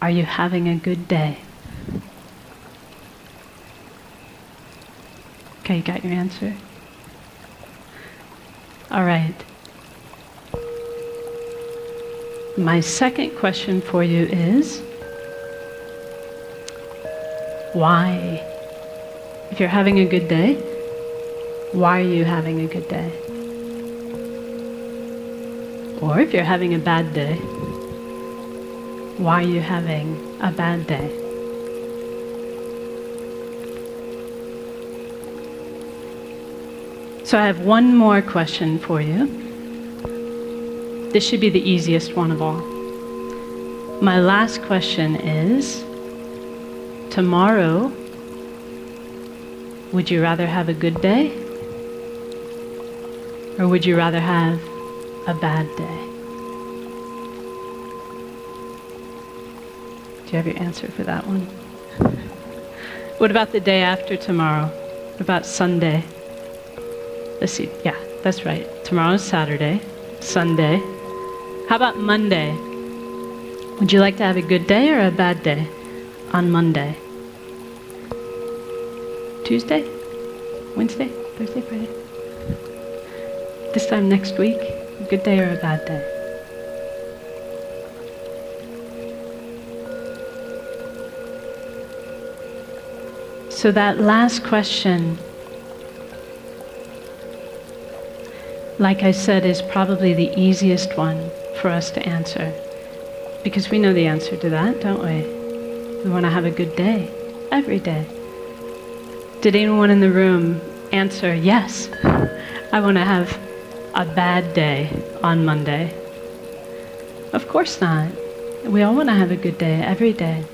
Are you having a good day? Okay, you got your answer? All right. My second question for you is, why? If you're having a good day, why are you having a good day? Or if you're having a bad day, why are you having a bad day? So I have one more question for you. This should be the easiest one of all. My last question is, tomorrow, would you rather have a good day? Or would you rather have a bad day? Do you have your answer for that one? What about the day after tomorrow? What about Sunday? Let's see, yeah, that's right. Tomorrow's Saturday, Sunday. How about Monday? Would you like to have a good day or a bad day on Monday? Tuesday? Wednesday? Thursday? Friday? This time next week? A good day or a bad day? So that last question, like I said, is probably the easiest one for us to answer. Because we know the answer to that, don't we? We want to have a good day, every day. Did anyone in the room answer, yes, I want to have a bad day on Monday? Of course not. We all want to have a good day, every day.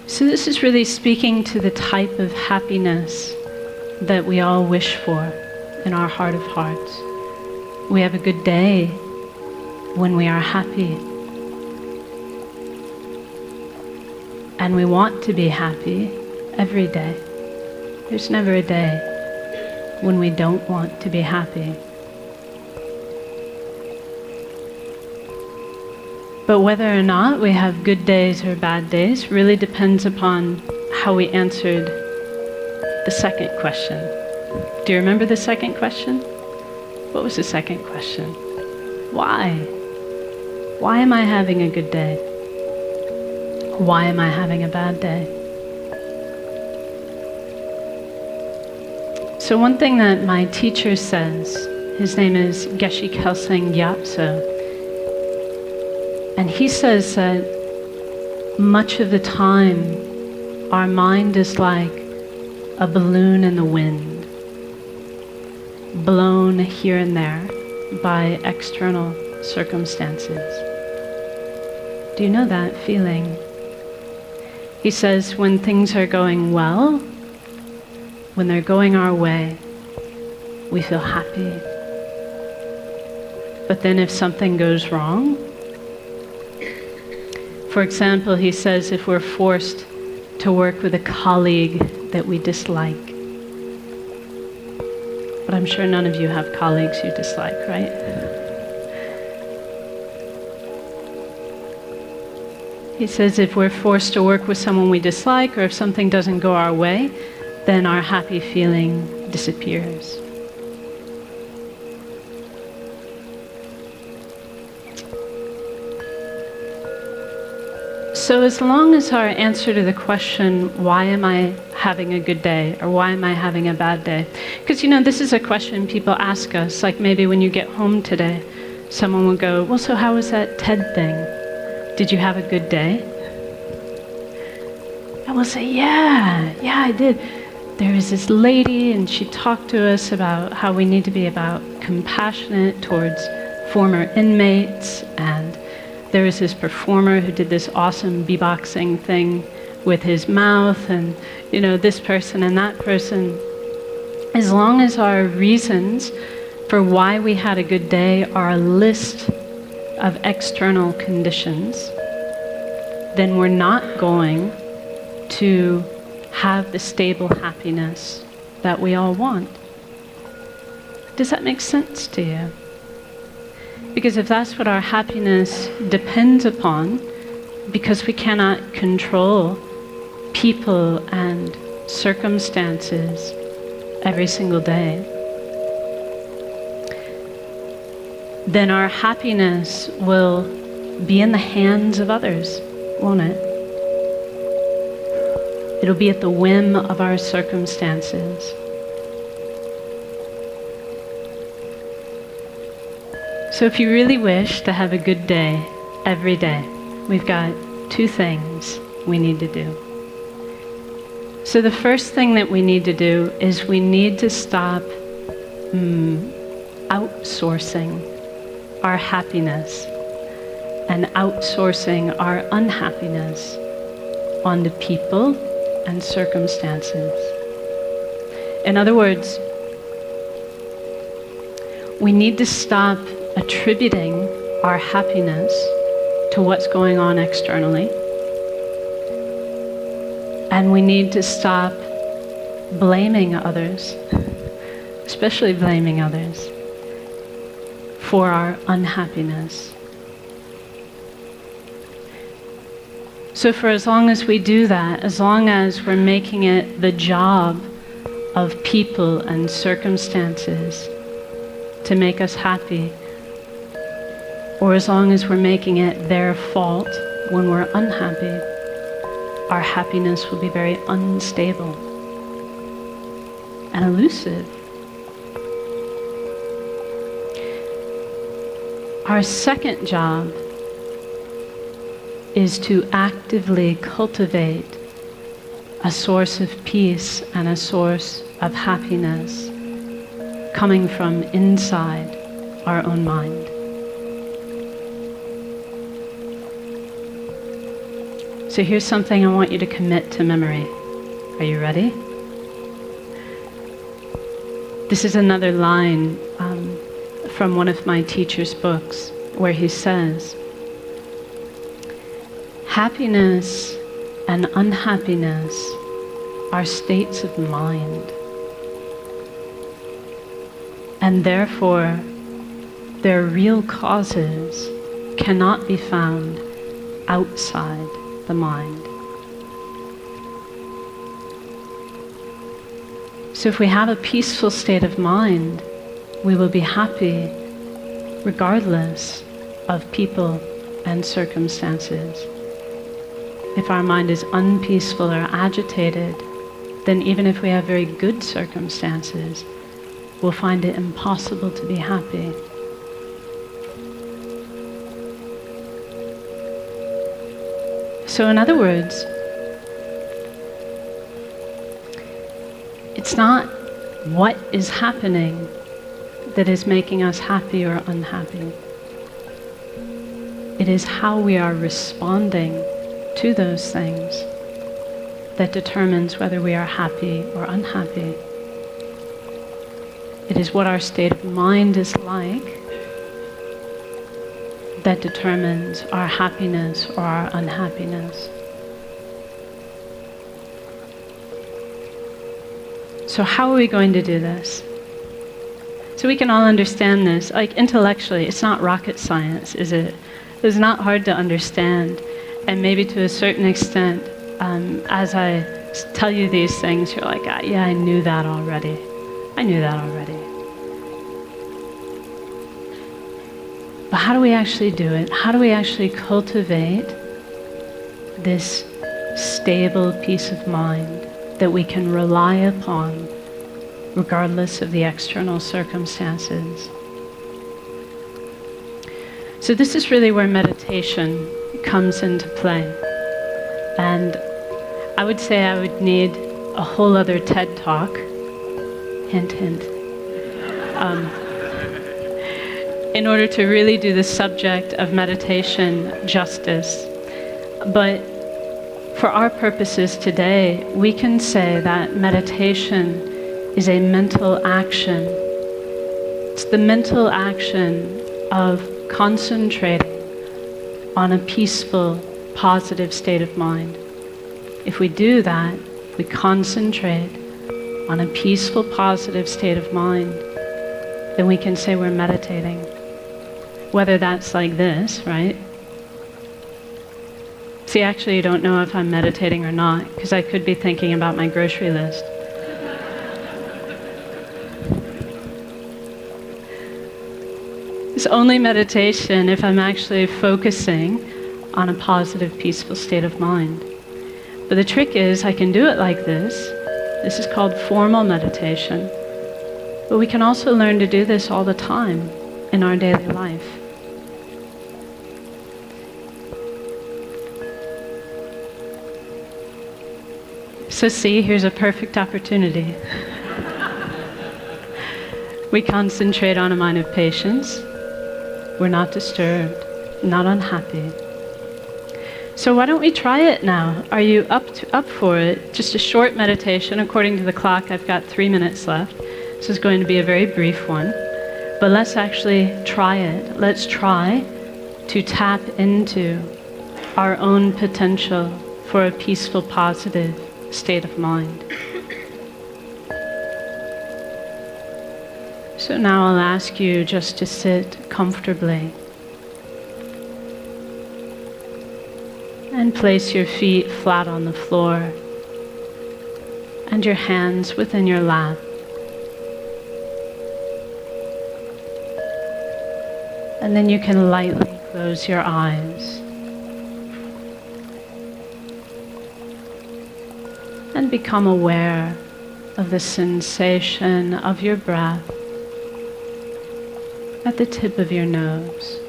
So this is really speaking to the type of happiness that we all wish for in our heart of hearts. We have a good day when we are happy. And we want to be happy every day. There's never a day when we don't want to be happy. But whether or not we have good days or bad days really depends upon how we answered the second question. Do you remember the second question? What was the second question? Why? Why am I having a good day? Why am I having a bad day? So one thing that my teacher says, his name is Geshe Kelsang Gyatso, and he says that much of the time our mind is like a balloon in the wind, blown here and there by external circumstances. Do you know that feeling? He says when things are going well, when they're going our way, we feel happy. But then if something goes wrong, for example, he says if we're forced to work with a colleague that we dislike, but I'm sure none of you have colleagues you dislike, right? He says if we're forced to work with someone we dislike, or if something doesn't go our way, then our happy feeling disappears. So as long as our answer to the question, why am I having a good day, or why am I having a bad day? Because this is a question people ask us, like maybe when you get home today, someone will go, well, so how was that TED thing? Did you have a good day? And we'll say, yeah, I did. There was this lady and she talked to us about how we need to be compassionate towards former inmates, and there was this performer who did this awesome beatboxing thing with his mouth, and this person and that person. As long as our reasons for why we had a good day are a list of external conditions, then we're not going to have the stable happiness that we all want. Does that make sense to you? Because if that's what our happiness depends upon, because we cannot control people and circumstances every single day, then our happiness will be in the hands of others, won't it? It'll be at the whim of our circumstances. So if you really wish to have a good day every day, we've got 2 things we need to do. So the first thing that we need to do is we need to stop outsourcing our happiness and outsourcing our unhappiness onto people and circumstances. In other words, we need to stop attributing our happiness to what's going on externally. And we need to stop blaming others, especially blaming others, for our unhappiness. So for as long as we do that, as long as we're making it the job of people and circumstances to make us happy, or as long as we're making it their fault when we're unhappy, our happiness will be very unstable and elusive. Our second job is to actively cultivate a source of peace and a source of happiness coming from inside our own mind. So here's something I want you to commit to memory. Are you ready? This is another line from one of my teacher's books where he says, happiness and unhappiness are states of mind, and therefore their real causes cannot be found outside the mind. So if we have a peaceful state of mind, we will be happy regardless of people and circumstances. If our mind is unpeaceful or agitated, then even if we have very good circumstances, we'll find it impossible to be happy. So in other words, it's not what is happening that is making us happy or unhappy. It is how we are responding to those things that determines whether we are happy or unhappy. It is what our state of mind is like that determines our happiness or our unhappiness. So how are we going to do this? So we can all understand this. Like intellectually, it's not rocket science, is it? It's not hard to understand. And maybe to a certain extent, as I tell you these things, you're like, yeah, I knew that already. I knew that already. But how do we actually do it? How do we actually cultivate this stable peace of mind that we can rely upon regardless of the external circumstances? So this is really where meditation comes into play. And I would say I would need a whole other TED Talk, hint, hint, in order to really do the subject of meditation justice. But for our purposes today, we can say that meditation is a mental action. It's the mental action of concentrating on a peaceful, positive state of mind. If we do that, we concentrate on a peaceful, positive state of mind, then we can say we're meditating. whether that's like this, right? See, actually, you don't know if I'm meditating or not, because I could be thinking about my grocery list. It's only meditation if I'm actually focusing on a positive, peaceful state of mind. But the trick is, I can do it like this. This is called formal meditation. But we can also learn to do this all the time in our daily life. So see, here's a perfect opportunity. We concentrate on a mind of patience. We're not disturbed, not unhappy. So why don't we try it now? Are you up for it? Just a short meditation. According to the clock, I've got 3 minutes left. This is going to be a very brief one. But let's actually try it. Let's try to tap into our own potential for a peaceful, positive state of mind. So now I'll ask you just to sit comfortably and place your feet flat on the floor and your hands within your lap. And then you can lightly close your eyes and become aware of the sensation of your breath at the tip of your nose.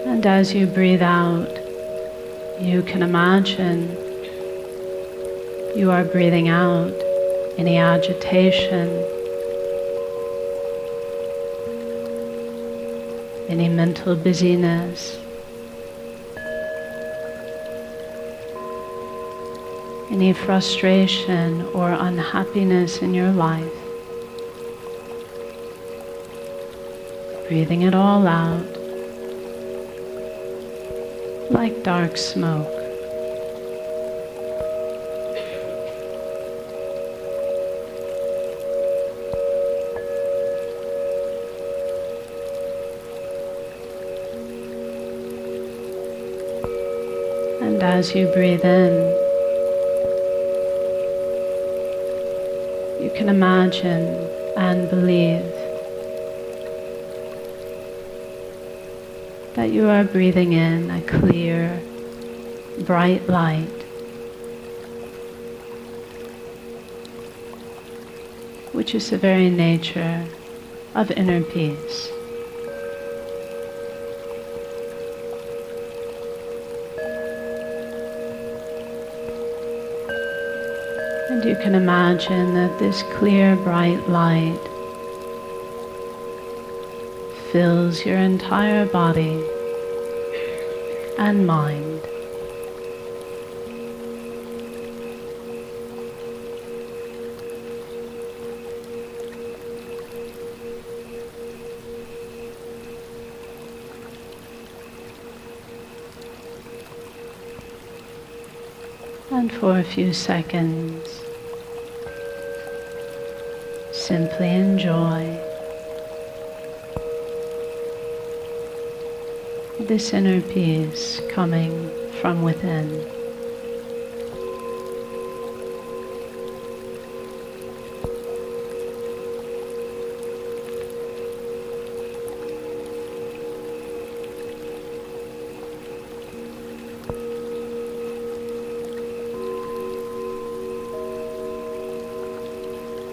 And as you breathe out, you can imagine you are breathing out any agitation, any mental busyness, any frustration or unhappiness in your life. Breathing it all out like dark smoke. And as you breathe in, you can imagine and believe that you are breathing in a clear, bright light, which is the very nature of inner peace. And you can imagine that this clear, bright light fills your entire body and mind. And for a few seconds, simply enjoy this inner peace coming from within.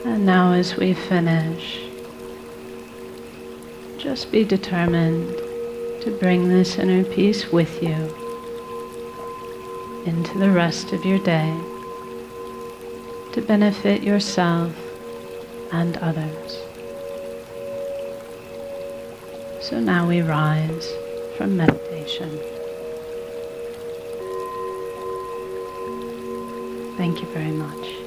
And now as we finish, just be determined to bring this inner peace with you into the rest of your day to benefit yourself and others. So now we rise from meditation. Thank you very much.